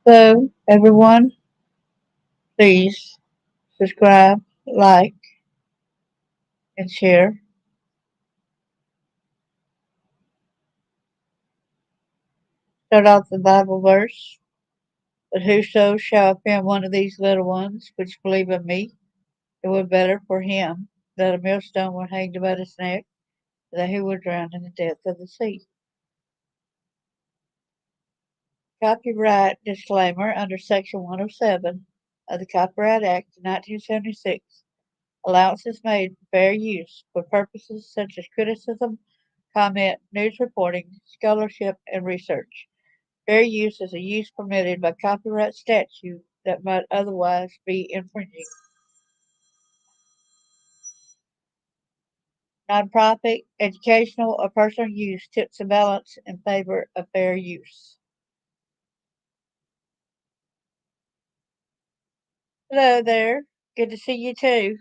So, everyone, please subscribe, like, and share. Start off the Bible verse. But whoso shall offend one of these little ones which believe in me, it were better for him that a millstone were hanged about his neck, than he were drowned in the depth of the sea. Copyright disclaimer under Section 107 of the Copyright Act of 1976. Allowance is made for fair use for purposes such as criticism, comment, news reporting, scholarship, and research. Fair use is a use permitted by copyright statute that might otherwise be infringing. Nonprofit, educational, or personal use tips the balance in favor of fair use. Hello there. Good to see you too.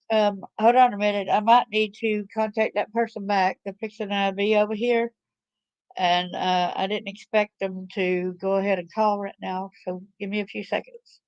Hold on a minute. I might need to contact that person back. They're fixing an IV over here, and I didn't expect them to go ahead and call right now. So give me a few seconds.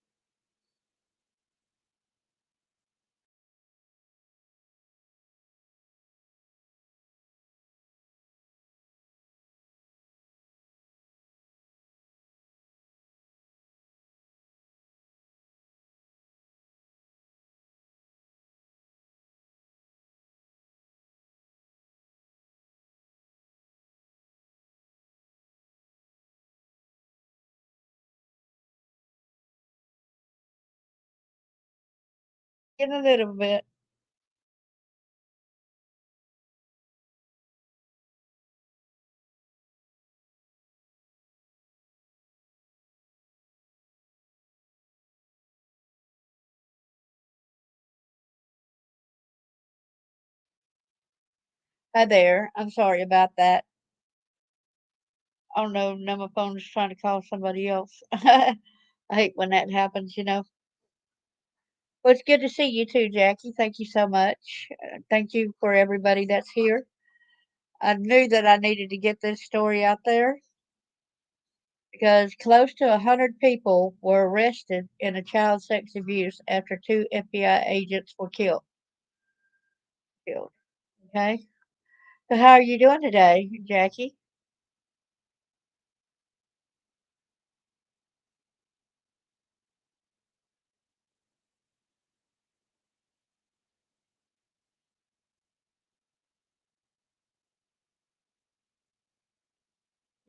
In a little bit. Hi there. I'm sorry about that. Oh no, now my phone is trying to call somebody else. I hate when that happens. Well, it's good to see you too, Jackie. Thank you so much. Thank you for everybody that's here. I knew that I needed to get this story out there because close to 100 people were arrested in a child sex abuse after two FBI agents were killed. Okay. So how are you doing today, Jackie?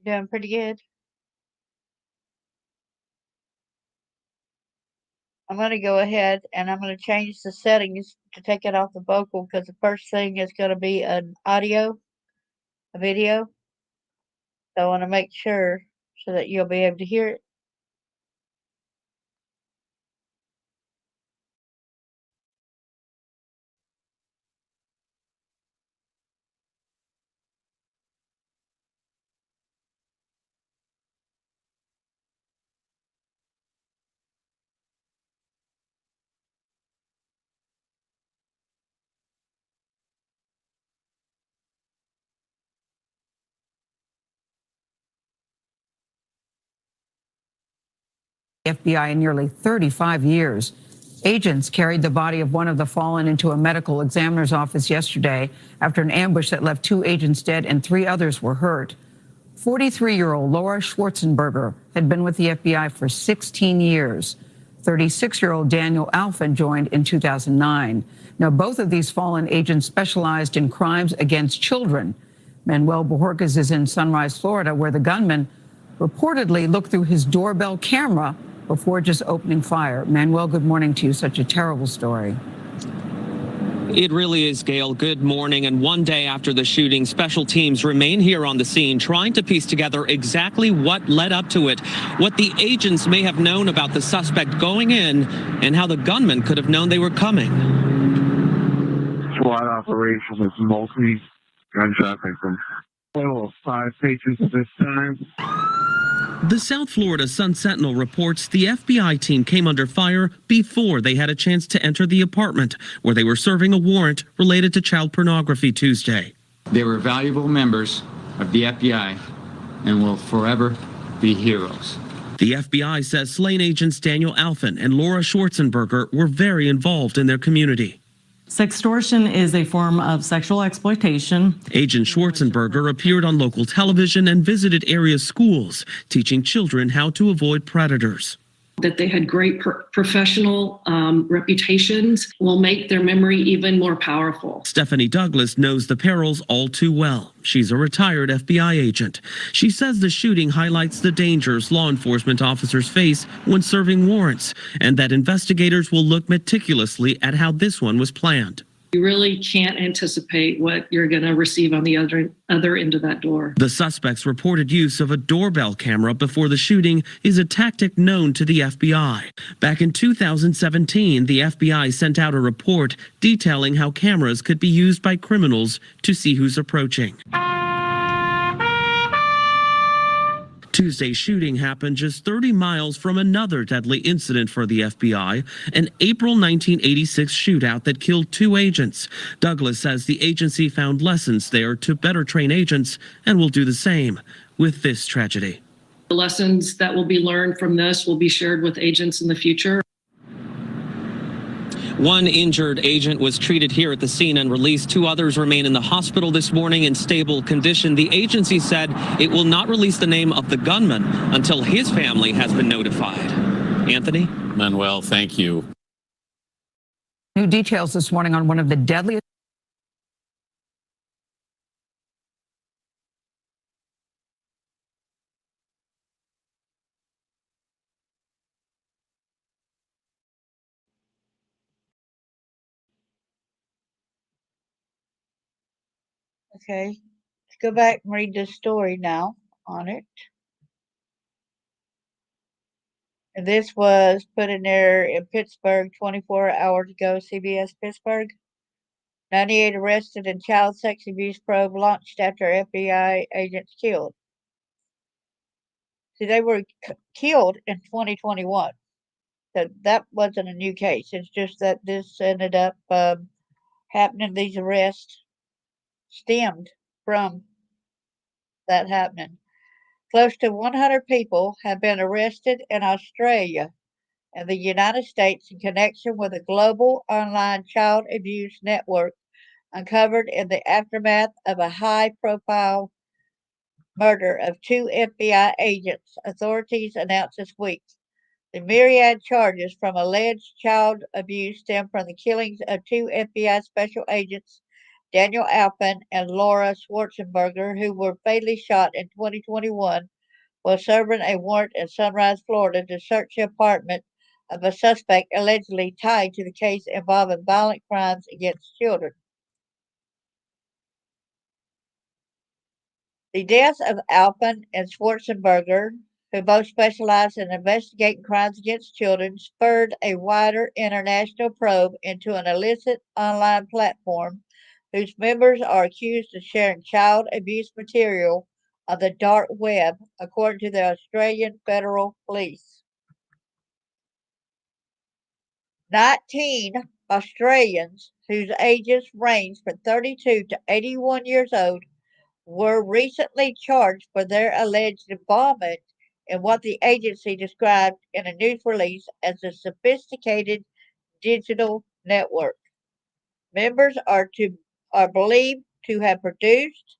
Doing pretty good. I'm going to go ahead and I'm going to change the settings to take it off the vocal because the first thing is going to be an audio, a video. So I want to make sure so that you'll be able to hear it. FBI in nearly 35 years. Agents carried the body of one of the fallen into a medical examiner's office yesterday after an ambush that left two agents dead and three others were hurt. 43-year-old Laura Schwarzenberger had been with the FBI for 16 years. 36-year-old Daniel Alfin joined in 2009. Now, both of these fallen agents specialized in crimes against children. Manuel Bojorquez is in Sunrise, Florida, where the gunman reportedly looked through his doorbell camera before just opening fire. Manuel, good morning to you. Such a terrible story. It really is, Gail. Good morning. And one day after the shooting, special teams remain here on the scene trying to piece together exactly what led up to it, what the agents may have known about the suspect going in, and how the gunman could have known they were coming. SWAT operation is multi-gunshot victim. Total of 5 patients this time. The South Florida Sun Sentinel reports the FBI team came under fire before they had a chance to enter the apartment where they were serving a warrant related to child pornography Tuesday. They were valuable members of the FBI and will forever be heroes. The FBI says slain agents Daniel Alphen and Laura Schwarzenberger were very involved in their community. Sextortion is a form of sexual exploitation. Agent Schwarzenberger appeared on local television and visited area schools, teaching children how to avoid predators. That they had great professional reputations will make their memory even more powerful. Stephanie Douglas knows the perils all too well. She's a retired FBI agent. She says the shooting highlights the dangers law enforcement officers face when serving warrants, and that investigators will look meticulously at how this one was planned. You really can't anticipate what you're going to receive on the other end of that door. The suspect's reported use of a doorbell camera before the shooting is a tactic known to the FBI. Back in 2017, the FBI sent out a report detailing how cameras could be used by criminals to see who's approaching. Tuesday's shooting happened just 30 miles from another deadly incident for the FBI, an April 1986 shootout that killed 2 agents. Douglas says the agency found lessons there to better train agents and will do the same with this tragedy. The lessons that will be learned from this will be shared with agents in the future. One injured agent was treated here at the scene and released. 2 others remain in the hospital this morning in stable condition. The agency said it will not release the name of the gunman until his family has been notified. Anthony? Manuel, thank you. New details this morning on one of the deadliest. Okay, let's go back and read this story now on it. And this was put in there in Pittsburgh 24 hours ago, CBS Pittsburgh. 98 arrested in child sex abuse probe launched after FBI agents killed. See, they were killed in 2021. So that wasn't a new case. It's just that this ended up happening. These arrests stemmed from that happening. Close to 100 people have been arrested in Australia and the United States in connection with a global online child abuse network uncovered in the aftermath of a high-profile murder of 2 FBI agents, authorities announced this week. The myriad charges from alleged child abuse stem from the killings of 2 FBI special agents, Daniel Alphen and Laura Schwarzenberger, who were fatally shot in 2021 while serving a warrant in Sunrise, Florida, to search the apartment of a suspect allegedly tied to the case involving violent crimes against children. The deaths of Alphen and Schwarzenberger, who both specialize in investigating crimes against children, spurred a wider international probe into an illicit online platform whose members are accused of sharing child abuse material on the dark web, according to the Australian Federal Police. 19 Australians whose ages range from 32 to 81 years old were recently charged for their alleged involvement in what the agency described in a news release as a sophisticated digital network. Members are believed to have produced,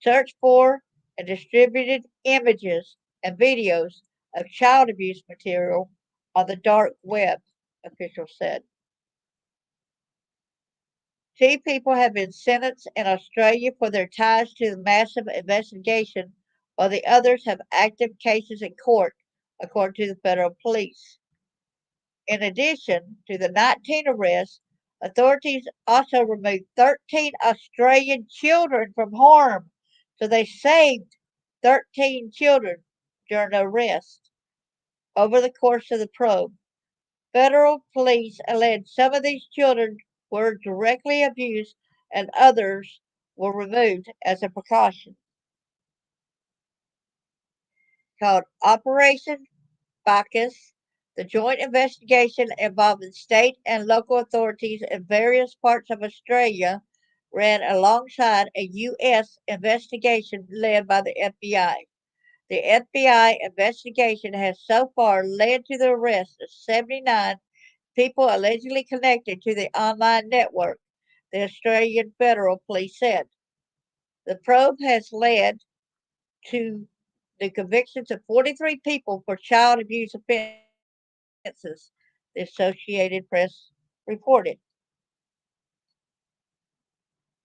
searched for, and distributed images and videos of child abuse material on the dark web, officials said. 2 people have been sentenced in Australia for their ties to the massive investigation, while the others have active cases in court, according to the federal police. In addition to the 19 arrests, authorities also removed 13 Australian children from harm. So they saved 13 children during the arrest. Over the course of the probe, federal police alleged some of these children were directly abused and others were removed as a precaution. Called Operation Bacchus, the joint investigation involving state and local authorities in various parts of Australia ran alongside a U.S. investigation led by the FBI. The FBI investigation has so far led to the arrest of 79 people allegedly connected to the online network, the Australian Federal Police said. The probe has led to the convictions of 43 people for child abuse offenses, the Associated Press reported.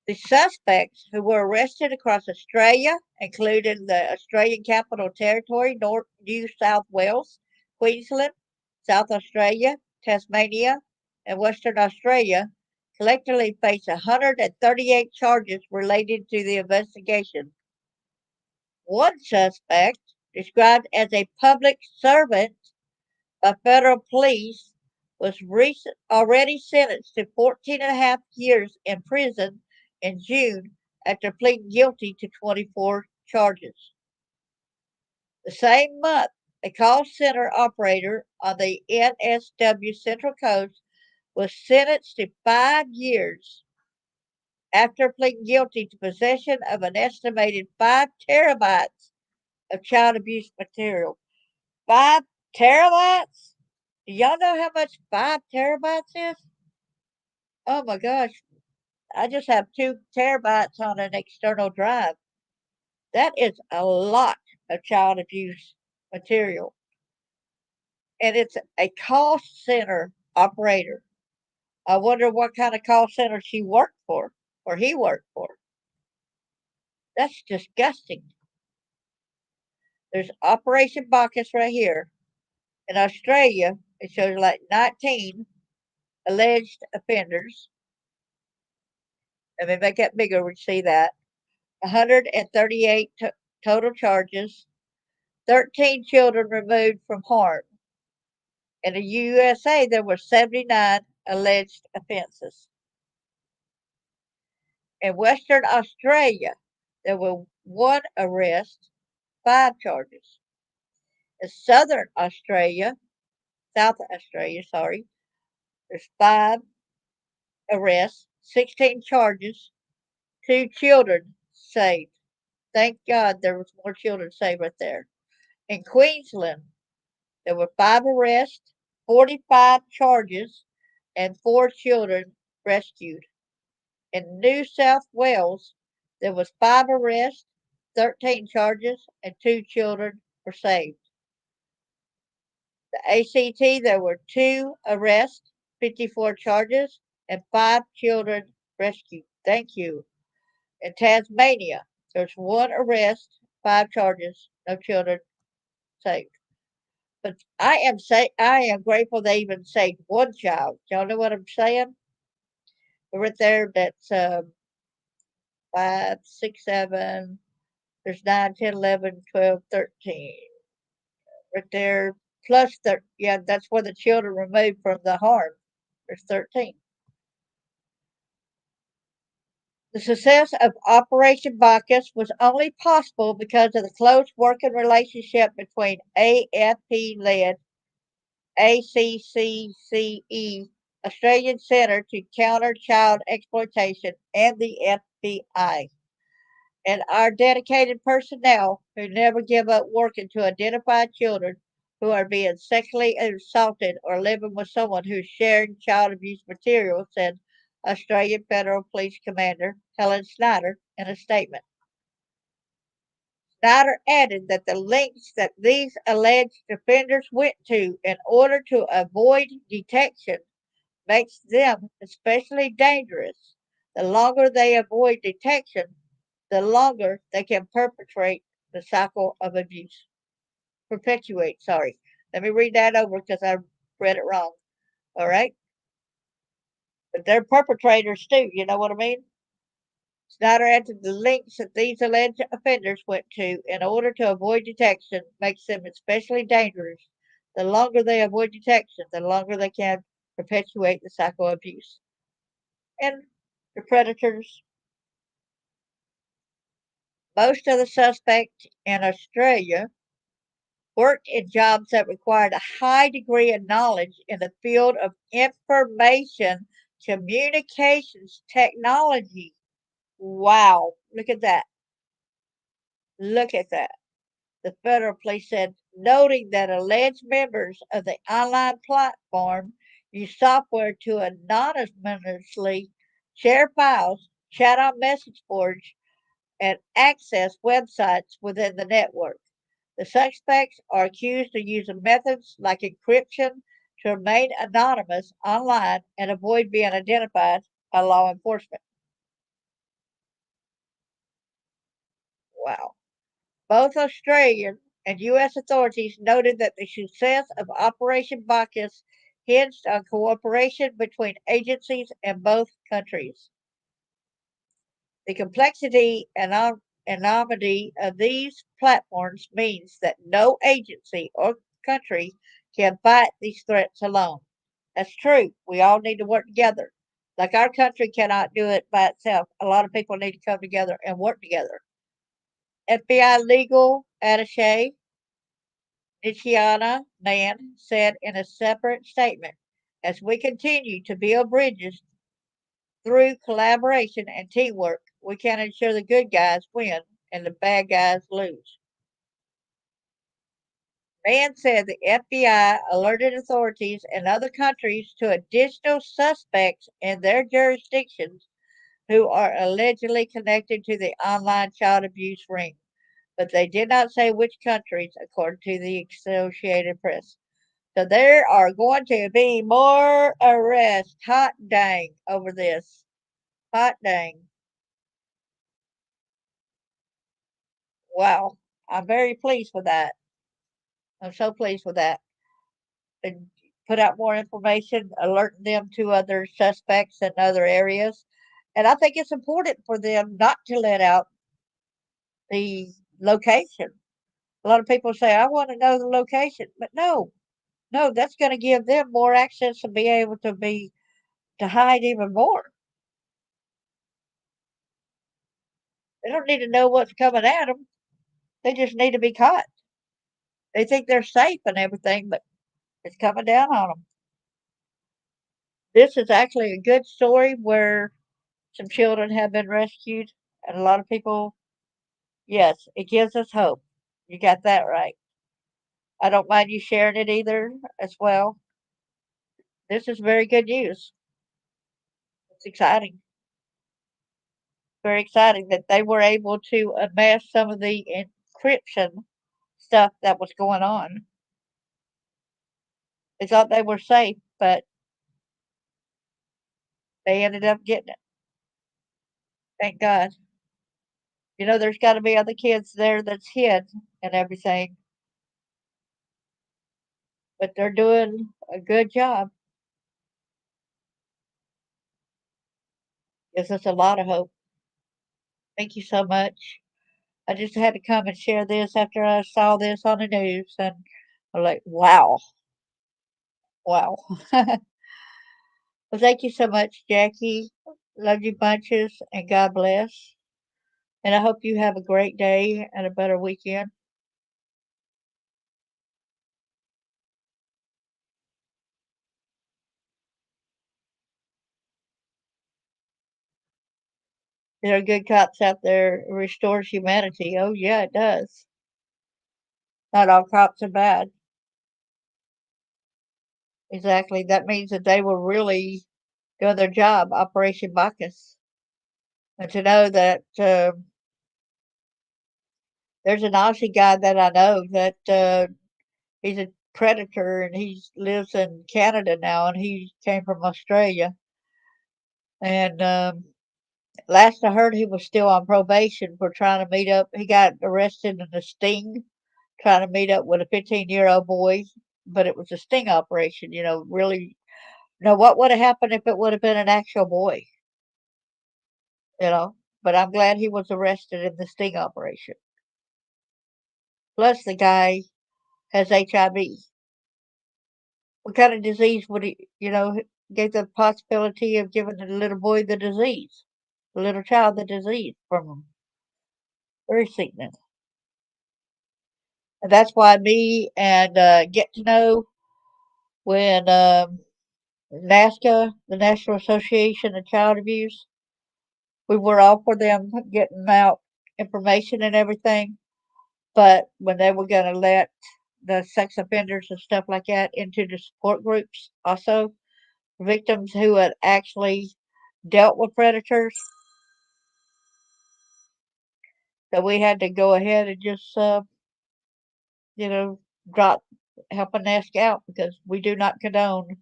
The suspects who were arrested across Australia included the Australian Capital Territory, New South Wales, Queensland, South Australia, Tasmania, and Western Australia, collectively face 138 charges related to the investigation. One suspect, described as a public servant by federal police, was already sentenced to 14 and a half years in prison in June after pleading guilty to 24 charges. The same month, a call center operator on the NSW Central Coast was sentenced to 5 years after pleading guilty to possession of an estimated 5 terabytes of child abuse material. 5 terabytes? Do y'all know how much 5 terabytes is? Oh my gosh. I just have 2 terabytes on an external drive. That is a lot of child abuse material. And it's a call center operator. I wonder what kind of call center she worked for or he worked for. That's disgusting. There's Operation Bacchus right here. In Australia, it shows like 19 alleged offenders. Let me make that bigger, we see that. 138 total charges, 13 children removed from harm. In the USA, there were 79 alleged offenses. In Western Australia, there were 1 arrest, 5 charges. In South Australia, there's 5 arrests, 16 charges, 2 children saved. Thank God there was more children saved right there. In Queensland, there were 5 arrests, 45 charges, and 4 children rescued. In New South Wales, there was 5 arrests, 13 charges, and 2 children were saved. The ACT, there were 2 arrests, 54 charges, and 5 children rescued. Thank you. In Tasmania, there's 1 arrest, 5 charges, no children saved. But I am grateful they even saved 1 child. Y'all know what I'm saying? Right there, that's 5, 6, 7. There's 9, 10, 11, 12, 13. Right there, plus yeah, that's where the children removed from the harm. There's 13. The success of Operation Bacchus was only possible because of the close working relationship between AFP-led ACCCE, Australian Centre to Counter Child Exploitation, and the FBI, and our dedicated personnel who never give up working to identify children who are being sexually assaulted or living with someone who's sharing child abuse material, said Australian Federal Police Commander Helen Snyder in a statement. Snyder added that the lengths that these alleged offenders went to in order to avoid detection makes them especially dangerous. The longer they avoid detection, the longer they can perpetuate the cycle of abuse. Sorry. Let me read that over because I read it wrong. All right? But they're perpetrators too, you know what I mean? Snyder added the lengths that these alleged offenders went to in order to avoid detection makes them especially dangerous. The longer they avoid detection, the longer they can perpetuate the cycle of abuse. And the predators. Most of the suspects in Australia worked in jobs that required a high degree of knowledge in the field of information communications technology. Wow, look at that. Look at that. the federal police said, noting that alleged members of the online platform use software to anonymously share files, chat on message boards, and access websites within the network. The suspects are accused of using methods like encryption to remain anonymous online and avoid being identified by law enforcement. Wow. Both Australian and U.S. authorities noted that the success of Operation Bacchus hinged on cooperation between agencies in both countries. The complexity and anonymity of these platforms means that no agency or country can fight these threats alone. That's true. We all need to work together. Like our country cannot do it by itself. A lot of people need to come together and work together. FBI legal attaché Nitiana Mann said in a separate statement, as we continue to build bridges through collaboration and teamwork, we can ensure the good guys win and the bad guys lose. Mann said the FBI alerted authorities in other countries to additional suspects in their jurisdictions who are allegedly connected to the online child abuse ring, but they did not say which countries, according to the Associated Press. So there are going to be more arrests. Hot dang over this. Hot dang. Wow. I'm very pleased with that. I'm so pleased with that. And put out more information, alerting them to other suspects in other areas. And I think it's important for them not to let out the location. A lot of people say, I want to know the location. But no, that's going to give them more access to be able to hide even more. They don't need to know what's coming at them. They just need to be caught. They think they're safe and everything, but it's coming down on them. This is actually a good story where some children have been rescued, and a lot of people, yes, it gives us hope. You got that right. I don't mind you sharing it either as well. This is very good news. It's exciting. Very exciting that they were able to unmask some of the encryption stuff that was going on. They thought they were safe, but they ended up getting it. Thank God. You know, there's got to be other kids there that's hid and everything, but they're doing a good job. Gives us a lot of hope. Thank you so much. I just had to come and share this after I saw this on the news, and I'm like, wow, wow. Well, thank you so much, Jackie. Love you bunches, and God bless. And I hope you have a great day and a better weekend. There are good cops out there. It restores humanity. Oh, yeah, it does. Not all cops are bad. Exactly. That means that they were really doing their job, Operation Bacchus. And to know that there's an Aussie guy that I know that he's a predator and he lives in Canada now and he came from Australia. And last I heard, he was still on probation for trying to meet up. He got arrested in a sting, trying to meet up with a 15-year-old boy, but it was a sting operation, really. What would have happened if it would have been an actual boy, you know? But I'm glad he was arrested in the sting operation. Plus, the guy has HIV. What kind of disease would he, gave the possibility of giving the little boy the disease, the little child the disease from him? Very sickening. And that's why me and Get to Know, when NASCA, the National Association of Child Abuse, we were all for them getting out information and everything. but when they were going to let the sex offenders and stuff like that into the support groups, also victims who had actually dealt with predators, that we had to go ahead and just, you know, drop help a nest out because we do not condone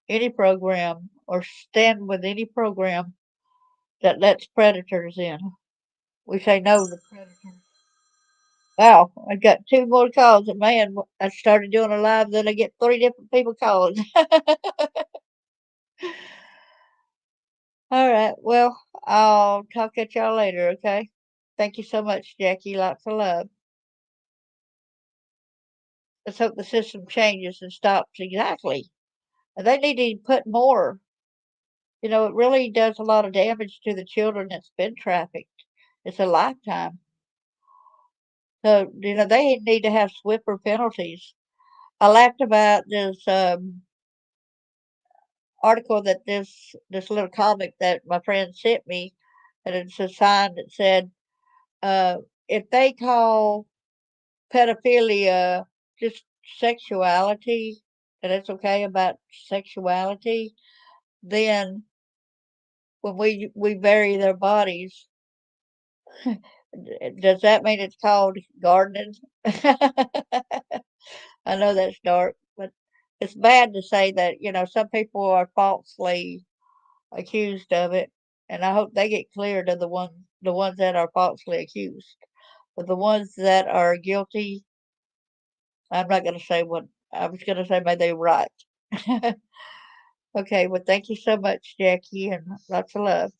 any program or stand with any program that lets predators in. We say no to predators. Wow, I got 2 more calls, and man, I started doing a live, then I get 3 different people calling. All right, well, I'll talk at y'all later, okay? Thank you so much, Jackie. Lots of love. Let's hope the system changes and stops. Exactly. And they need to put more. You know, it really does a lot of damage to the children that's been trafficked. It's a lifetime. So, you know, they need to have swifter penalties. I laughed about this article that this little comic that my friend sent me, and it's a sign that said, uh, if they call pedophilia just sexuality, and it's okay about sexuality, then when we bury their bodies, does that mean it's called gardening? I know that's dark, but it's bad to say that, you know, some people are falsely accused of it, and I hope they get cleared of the ones that are falsely accused. But the ones that are guilty, I'm not gonna say what I was gonna say, may they rot. Okay, well, thank you so much, Jackie, and lots of love.